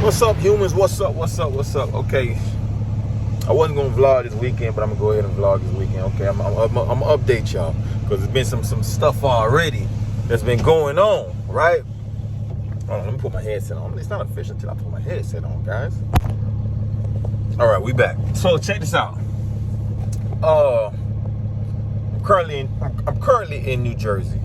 What's up, humans? What's up? Okay, I wasn't gonna vlog this weekend, but I'm gonna go ahead and vlog this weekend. Okay, I'm gonna update y'all because there's been some stuff already that's been going on, right? Hold on, let me put my headset on. It's not official until I put my headset on, guys. All right, we back. So check this out. I'm currently in New Jersey.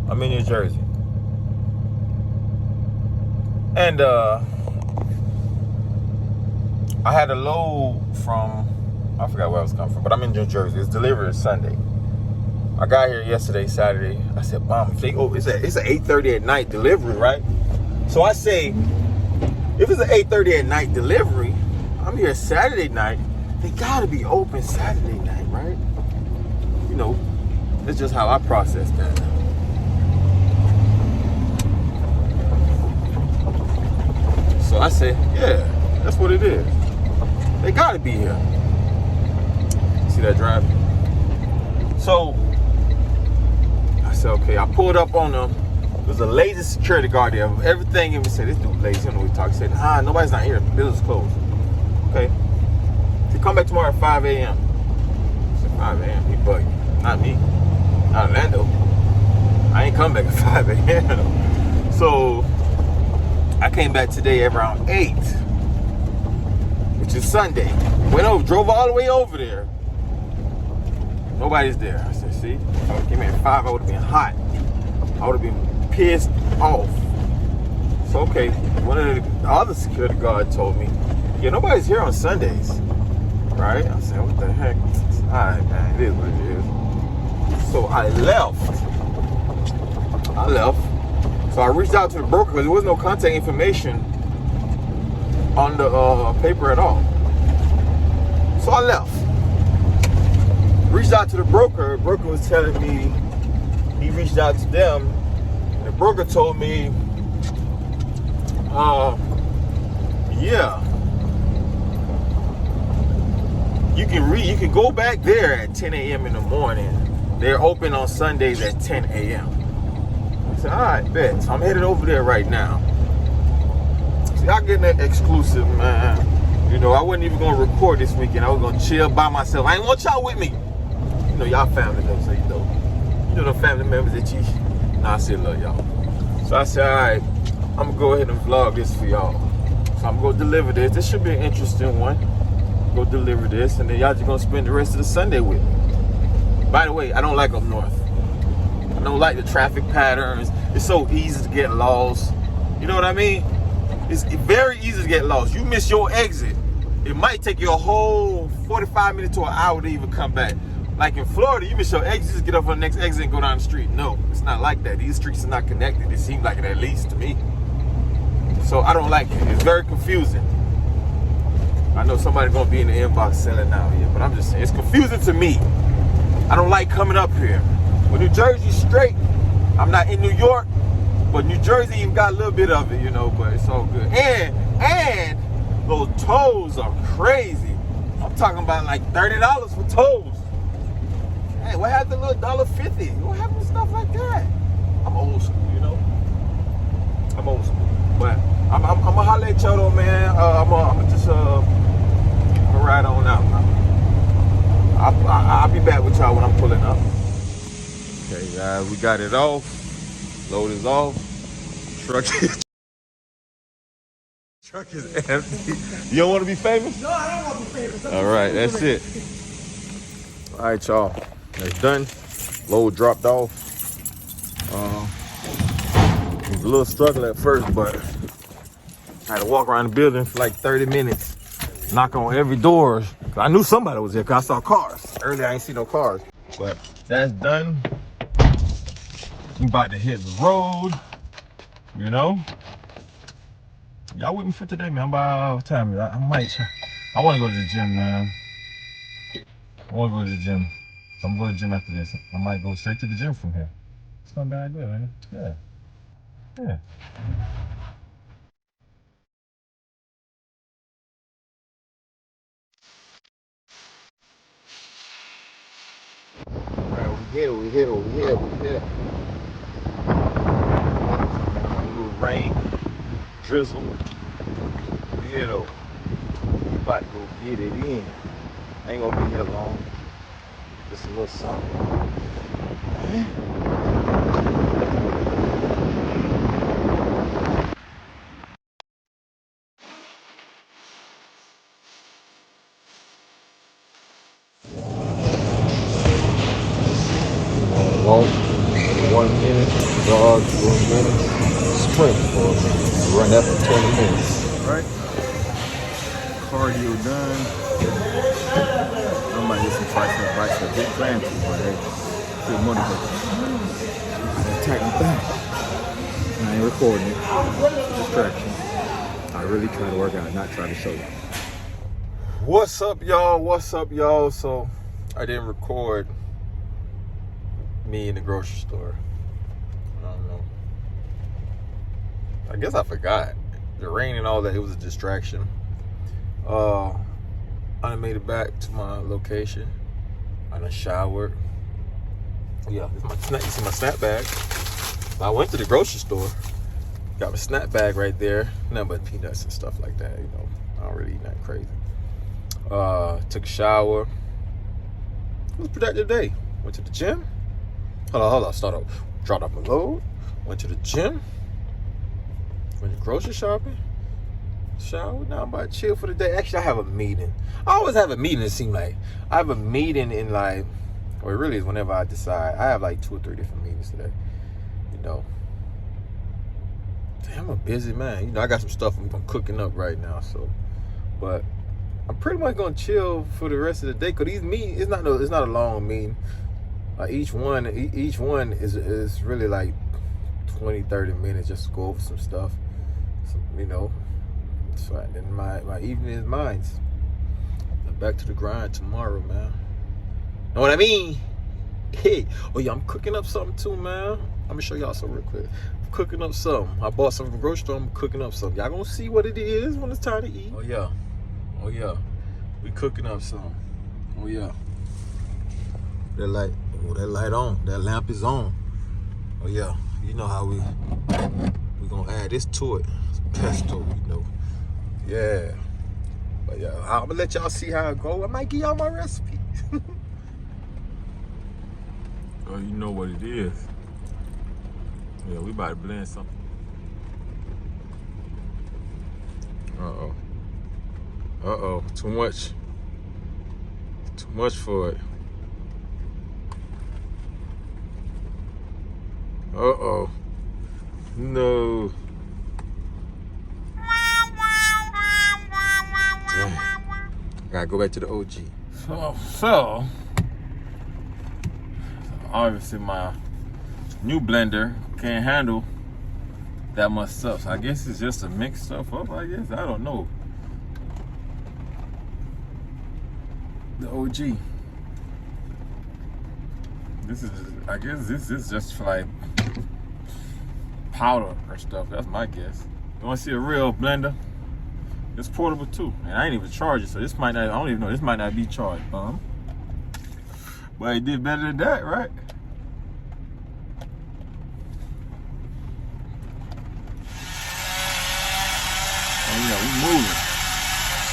I'm in New Jersey. And I had a load from, I forgot where I was coming from, but I'm in New Jersey. It's delivered Sunday. I got here yesterday, Saturday. I said, Mom, it's an 8:30 at night delivery, right? So I say, if it's an 8:30 at night delivery, I'm here Saturday night. They gotta be open Saturday night, right? You know, that's just how I process that. So I said, yeah, that's what it is. They gotta be here. See that drive? So I said, okay, I pulled up on them. There's a lazy security guard there. Everything in me said, this dude lazy, I don't know what he's talking. He said, nobody's not here. The building's closed. Okay. He come back tomorrow at 5 a.m. I said, 5 a.m. He bugging. Not me. Not Orlando. I ain't come back at 5 a.m. So I came back today around 8, which is Sunday. Went over, drove all the way over there. Nobody's there. I said, see, if I came in at 5, I would have been hot. I would have been pissed off. So, okay, one of the other security guards told me, yeah, nobody's here on Sundays, right? I said, what the heck? All right, man, it is what it is. So I left. So I reached out to the broker because there was no contact information on the paper at all. So I left. Reached out to the broker. The broker was telling me he reached out to them. And the broker told me, yeah, you can go back there at 10 a.m. in the morning. They're open on Sundays at 10 a.m. I said, all right, bet. So I'm headed over there right now. See, I getting that exclusive, man. You know, I wasn't even going to record this weekend. I was going to chill by myself. I ain't want y'all with me. You know, y'all family though, so you know the family members that you, I still love y'all. So I said, all right, I'm going to go ahead and vlog this for y'all. So I'm going to deliver this. This should be an interesting one. Go deliver this, and then y'all just going to spend the rest of the Sunday with me. By the way, I don't like up north. I don't like the traffic patterns. It's so easy to get lost. You know what I mean? It's very easy to get lost. You miss your exit, it might take you a whole 45 minutes to an hour to even come back. Like in Florida, you miss your exit, just get up on the next exit and go down the street. No, it's not like that. These streets are not connected. It seems like it, at least to me. So I don't like it. It's very confusing. I know somebody's gonna be in the inbox selling out here, but I'm just saying, it's confusing to me. I don't like coming up here. Well, New Jersey's straight. I'm not in New York, but New Jersey even got a little bit of it, you know, but it's all good. And those tolls are crazy. I'm talking about like $30 for tolls. Hey, what happened to a little $1.50? What happened to stuff like that? I'm old school, you know? I'm old school. But I'm gonna holler at y'all though, man. I'm gonna just ride on out. I'll be back with y'all when I'm pulling up. Okay, guys, we got it off. Load is off. Truck is empty. You don't want to be famous? No, I don't want to be famous. All right, that's it. All right, y'all. That's done. Load dropped off. It was a little struggle at first, but I had to walk around the building for like 30 minutes, knock on every door. I knew somebody was there because I saw cars. Earlier, I ain't see no cars. But that's done. We about to hit the road, you know. Y'all with me for today, man? About what time? I might try. I want to go to the gym, man. I want to go to the gym. So I'm going to the gym after this. I might go straight to the gym from here. It's not a bad idea, man. Yeah. Yeah. Alright, we here. A little rain, drizzle. We here though. We about to go get it in. I ain't gonna be here long. Just a little something. Walk 1 minute, jog 1 minute, sprint for a minute. Run that for 20 minutes. Right? Cardio done. I might get some tricep, big plan to, but hey, feel motivated. I gotta tighten it back. I ain't recording it. It's a distraction. I really try to work out, not try to show you. What's up, y'all? So, I didn't record me in the grocery store. I don't know. I guess I forgot. The rain and all that, it was a distraction. I made it back to my location. I done showered. Yeah, you see my snack bag. I went to the grocery store. Got my snack bag right there. Nothing but peanuts and stuff like that, you know. I don't really eat nothing crazy. Took a shower. It was a productive day. Went to the gym. Hold on. Start off. Dropped off my load. Went to the gym. Went to grocery shopping. Shower. Now I'm about to chill for the day. Actually, I have a meeting. I always have a meeting, it seems like. I have a meeting in like, or it really is whenever I decide. I have like 2 or 3 different meetings today. You know. Damn, I'm a busy man. You know, I got some stuff I'm cooking up right now, so. But I'm pretty much gonna chill for the rest of the day. Cause these meetings, it's not a long meeting. Each one is really like 20, 30 minutes just to go over some stuff. So, you know. So then my evening is mine. I'm back to the grind tomorrow, man. Know what I mean? Hey, oh yeah, I'm cooking up something too, man. I'm gonna show y'all something real quick. I'm cooking up something. I bought something from the grocery store. I'm cooking up something. Y'all gonna see what it is when it's time to eat. Oh yeah, we cooking up something. Oh yeah, that light on. That lamp is on. Oh yeah, you know how we gonna add this to it. Some pesto, you know. Yeah, but yeah, I'm gonna let y'all see how it go. I might give y'all my recipe. Oh, you know what it is. Yeah, we about to blend something. Uh-oh, too much for it. Uh-oh, no. Gotta go back to the OG. So obviously my new blender can't handle that much stuff. So I guess it's just to mix stuff up, I guess. I don't know. The OG. I guess this is just for like powder or stuff. That's my guess. You wanna see a real blender? It's portable too, and I ain't even charged it, so this might not, I don't even know, this might not be charged, but it did better than that, right? Oh yeah, we moving.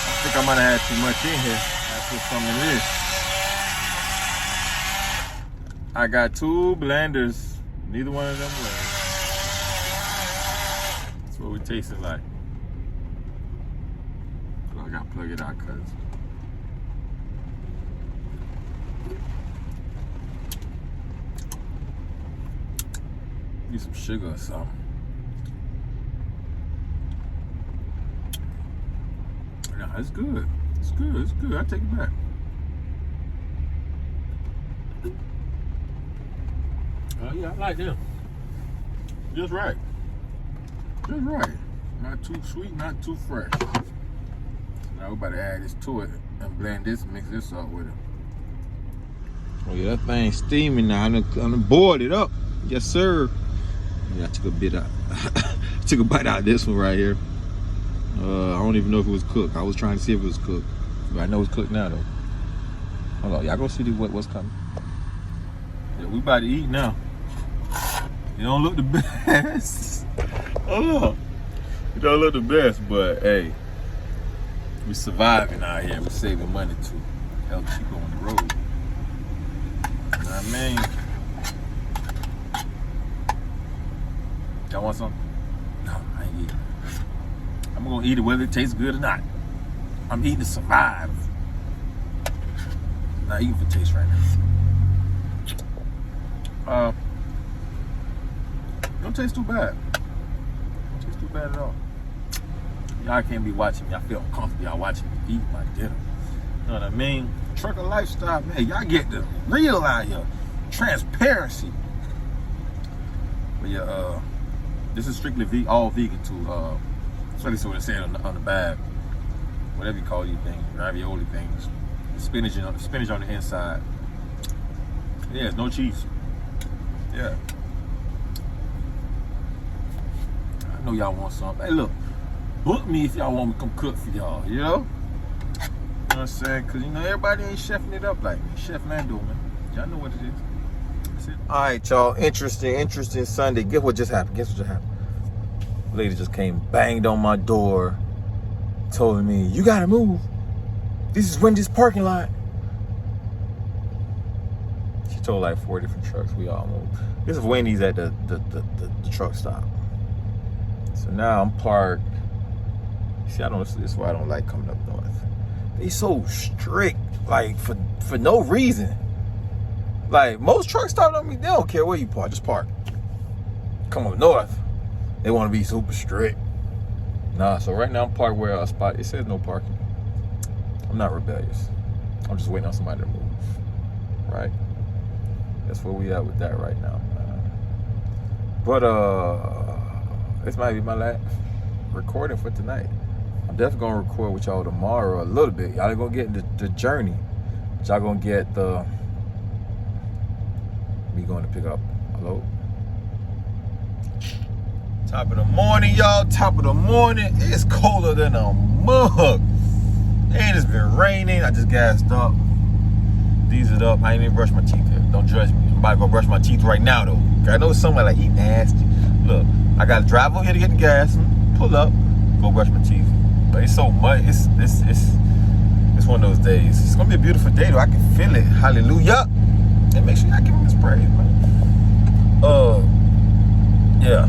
I think I might have had too much in here. I put some in this. I got 2 blenders, neither one of them blends. That's what we tasting like. I gotta plug it out, cuz. Need some sugar or something. Nah, it's good. It's good. I take it back. Oh yeah, I like them. Just right. Not too sweet, not too fresh. So now we're about to add this to it and blend this, mix this up with it. Oh yeah, that thing's steaming now. I'm gonna boil it up. Yes, sir. Yeah, I took a bit out. Took a bite out of this one right here. I don't even know if it was cooked. I was trying to see if it was cooked, but I know it's cooked now though. Hold on, y'all go see what's coming. Yeah, we about to eat now. It don't look the best. Hold on. It don't look the best, but hey, we surviving out here. We saving money too. Help cheaper on the road. You know what I mean? Y'all want some? No, I ain't eating. I'm gonna eat it whether it tastes good or not. I'm eating to survive. Not eating for taste right now. Don't taste too bad. Don't taste too bad at all. Y'all can't be watching me. I feel uncomfortable. Y'all watching me eat my dinner. You know what I mean? Trucker lifestyle, man. Y'all get the real out here. Transparency. But yeah, this is strictly all vegan too. That's what it said on the bag. Whatever you call these things, ravioli things. Spinach on the inside. Yeah, it's no cheese. Yeah. I know y'all want something. Hey, look, book me if y'all want me to come cook for y'all. You know? You know what I'm saying? Cause you know everybody ain't chefing it up like me. Chef Lando, man. Y'all know what it is. That's it. All right, y'all. Interesting Sunday. Guess what just happened? Lady just came, banged on my door, told me, "You gotta move. This is Wendy's parking lot." She told like 4 different trucks. We all moved. This is Wendy's at the truck stop. So now I'm parked. See, this is why I don't like coming up north. They so strict, like for no reason. Like most truck stops on me, they don't care where you park, just park. Come up north, they want to be super strict. Nah, so right now I'm parked where a spot, it says no parking. I'm not rebellious. I'm just waiting on somebody to move, right? That's where we at with that right now, man. But this might be my last recording for tonight. I'm definitely gonna record with y'all tomorrow a little bit. Y'all ain't gonna get the journey. But y'all gonna get me going to pick up a load. Top of the morning, y'all. Top of the morning. It's colder than a mug. And it's been raining. I just gassed up. Dieseled up. I ain't even brushed my teeth yet. Don't judge me. I'm about to go brush my teeth right now, though. I know somebody like, he nasty. Look, I got to drive over here to get the gas, pull up, go brush my teeth. But it's so much. It's one of those days. It's going to be a beautiful day, though. I can feel it. Hallelujah. And make sure y'all give him his praise, man. Yeah.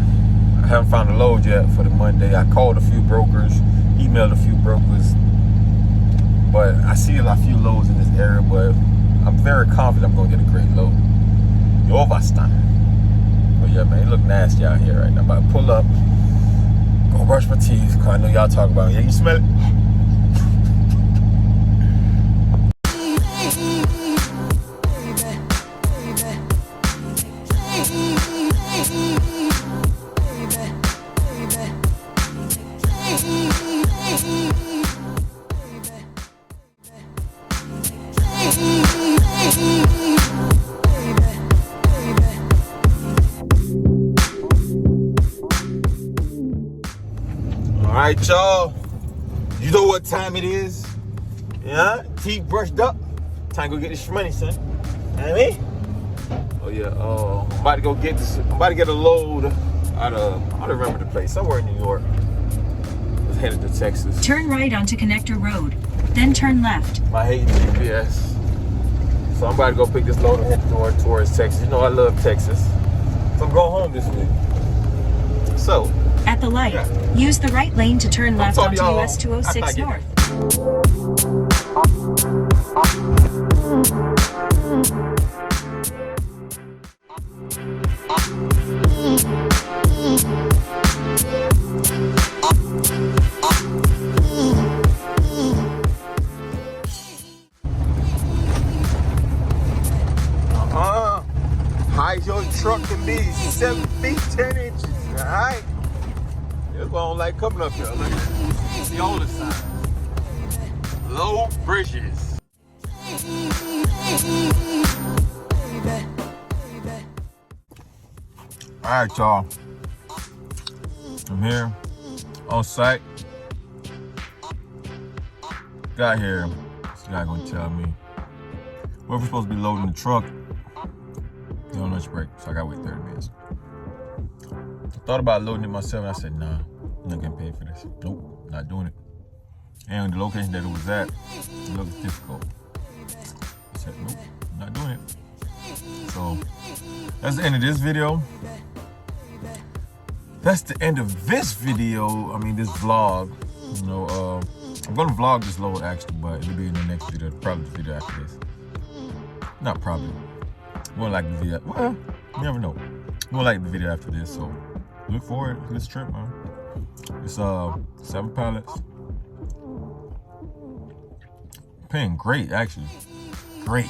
I haven't found a load yet for the Monday. I called a few brokers, emailed a few brokers. But I see a few loads in this area, but I'm very confident I'm going to get a great load. You're overstand. But yeah, man, it look nasty out here right now. I'm about to pull up, go brush my teeth, because I know y'all talk about it. Yeah, you smell it? Alright, y'all. You know what time it is? Yeah? Teeth brushed up. Time to go get this money, son. You know what I mean? Oh yeah, I'm about to go get this. I'm about to get a load out of, I don't remember the place, somewhere in New York. Let's headed to Texas. Turn right onto Connector Road, then turn left. My hate GPS. So I'm about to go pick this load and head towards Texas. You know I love Texas. So I'm going home this week. So, at the light, use the right lane to turn left onto US 206 North. High as your truck can be, 7 feet 10 inches. All right. It's That's why I don't like coming up here. Look at that. See all the signs. Low bridges. All right, y'all. I'm here on site. Got here. This guy gonna tell me whoever's supposed to be loading the truck, they're on lunch break, so I gotta wait 30 minutes. I thought about loading it myself, and I said, nah, I'm not getting paid for this. Nope, not doing it. And the location that it was at, it looks difficult. I said, nope, not doing it. So that's the end of this video. That's the end of this video. I mean, this vlog. You know, I'm gonna vlog this load actually, but it'll be in the next video, probably the video after this. Not probably. More like the video. Well, you never know. More like the video after this. So look forward to this trip, man. It's 7 pallets. Paying great, actually. Great.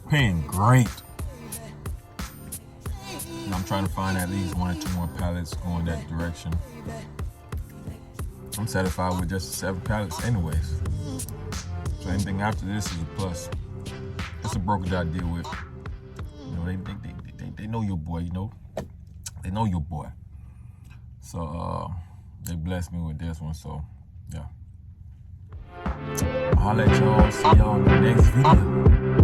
Paying great. And I'm trying to find at least 1 or 2 more pallets going that direction. I'm satisfied with just 7 pallets anyways. So anything after this is a plus. It's a broker that I deal with. You know, they know your boy, you know. They know your boy. So they blessed me with this one, so yeah. I'll let y'all see y'all in the next video.